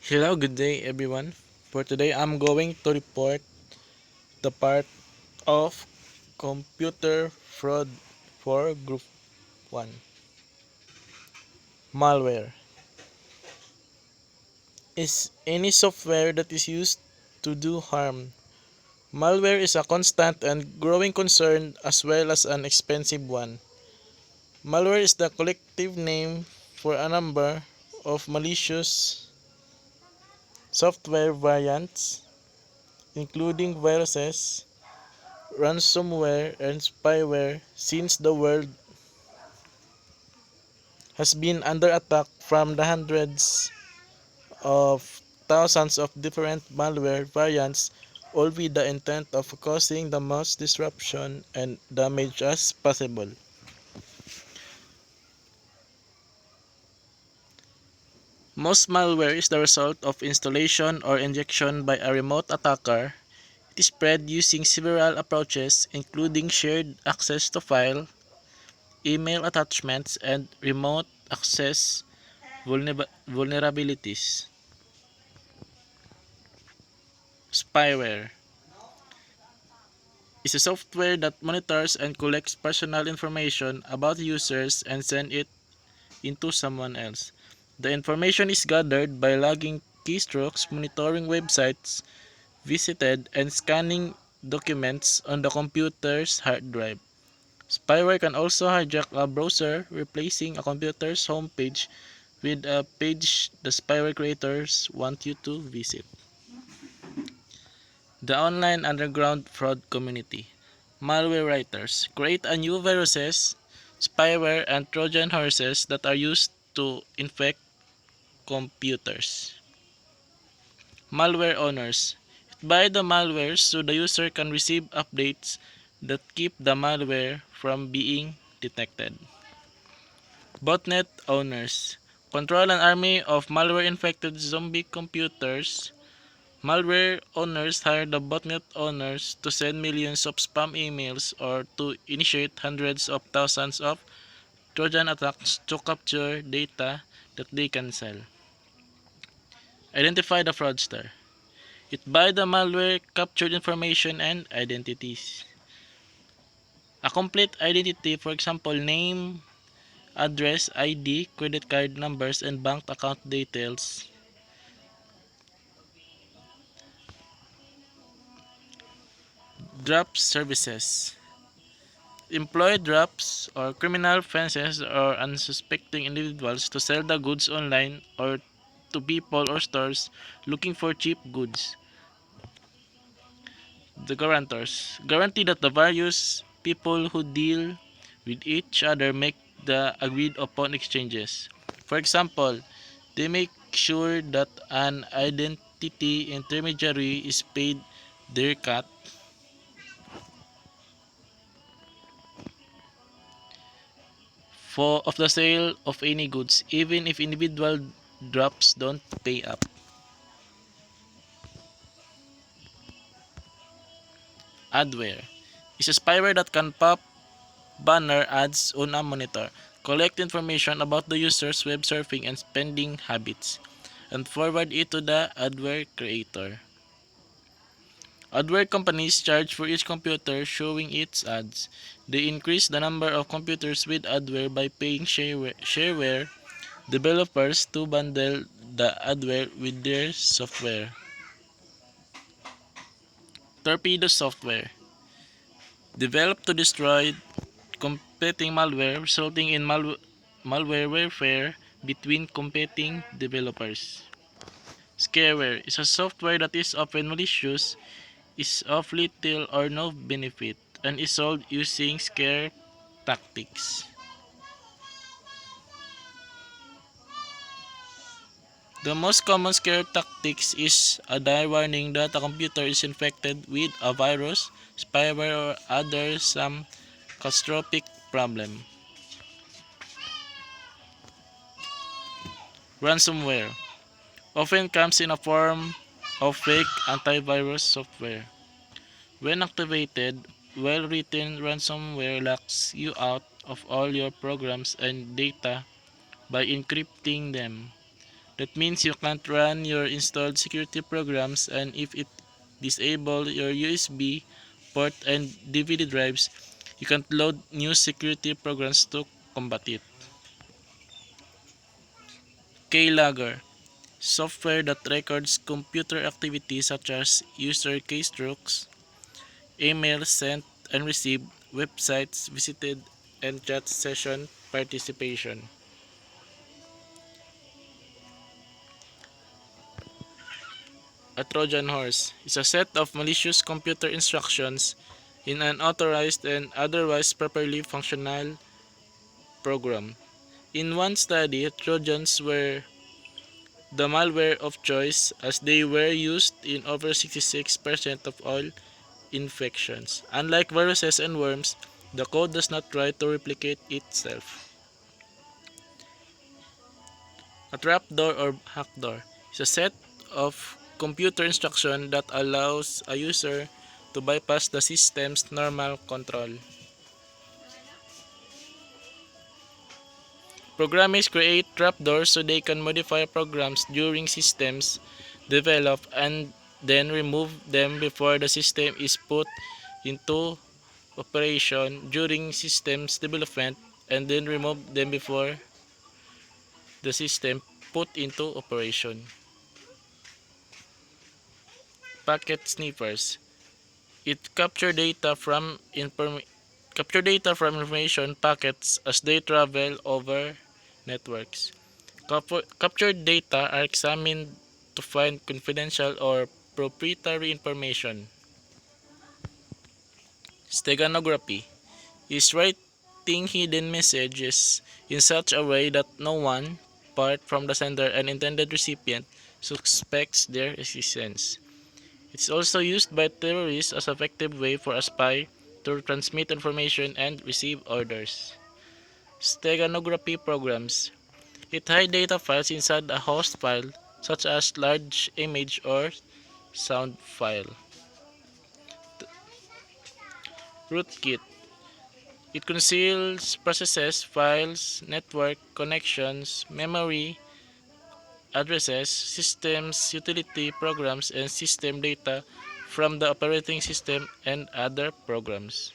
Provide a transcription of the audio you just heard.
Hello, good day everyone. For today, I'm going to report the part of computer fraud for Group 1. Malware is any software that is used to do harm. Malware is a constant and growing concern as well as an expensive one. Malware is the collective name for a number of malicious software variants, including viruses, ransomware, and spyware, since the world has been under attack from the hundreds of thousands of different malware variants, all with the intent of causing the most disruption and damage as possible. Most malware is the result of installation or injection by a remote attacker. It is spread using several approaches, including shared access to file, email attachments, and remote access vulnerabilities. Spyware is a software that monitors and collects personal information about users and sends it into someone else. The information is gathered by logging keystrokes, monitoring websites visited, and scanning documents on the computer's hard drive. Spyware can also hijack a browser, replacing a computer's home page with a page the spyware creators want you to visit. The online underground fraud community. Malware writers create a new viruses, spyware, and Trojan horses that are used to infect computers. Malware owners buy the malware so the user can receive updates that keep the malware from being detected. Botnet owners control an army of malware-infected zombie computers. Malware owners hire the botnet owners to send millions of spam emails or to initiate hundreds of thousands of Trojan attacks to capture data that they can sell. Identify the fraudster. It buys the malware captured information and identities. A complete identity, for example, name, address, ID, credit card numbers, and bank account details. Drop services. Employ drops or criminal fences or unsuspecting individuals to sell the goods online or to people or stores looking for cheap goods. The guarantors guarantee that the various people who deal with each other make the agreed upon exchanges. For example, they make sure that an identity intermediary is paid their cut for of the sale of any goods, even if individual drops don't pay up. Adware is a spyware that can pop banner ads on a monitor, collect information about the user's web surfing and spending habits, and forward it to the adware creator. Adware companies charge for each computer showing its ads. They increase the number of computers with adware by paying shareware developers to bundle the adware with their software. Torpedo software developed to destroy competing malware, resulting in malware warfare between competing developers. Scareware is a software that is often malicious, is of little or no benefit, and is sold using scare tactics. The most common scare tactics is a dire warning that a computer is infected with a virus, spyware, or other some catastrophic problem. Ransomware often comes in a form of fake antivirus software. When activated, well-written ransomware locks you out of all your programs and data by encrypting them. That means you can't run your installed security programs, and if it disable your USB port and DVD drives, you can't load new security programs to combat it. Keylogger, software that records computer activity such as user keystrokes, emails sent and received, websites visited, and chat session participation. A Trojan horse is a set of malicious computer instructions in an authorized and otherwise properly functional program. In one study, Trojans were the malware of choice as they were used in over 66% of all infections. Unlike viruses and worms, the code does not try to replicate itself. A trapdoor or hackdoor is a set of computer instructions that allows a user to bypass the system's normal control. Programmers create trapdoors so they can modify programs during systems develop and then remove them before the system is put into operation during systems development and then remove them before the system put into operation. Packet sniffers. It capture data from information packets as they travel over networks. Captured data are examined to find confidential or proprietary information. Steganography is writing hidden messages in such a way that no one, apart from the sender and intended recipient, suspects their existence. It is also used by terrorists as an effective way for a spy to transmit information and receive orders. Steganography programs. It hides data files inside a host file, such as large image or sound file. Rootkit. It conceals, processes files, network connections, memory, addresses, systems, utility programs, and system data from the operating system and other programs.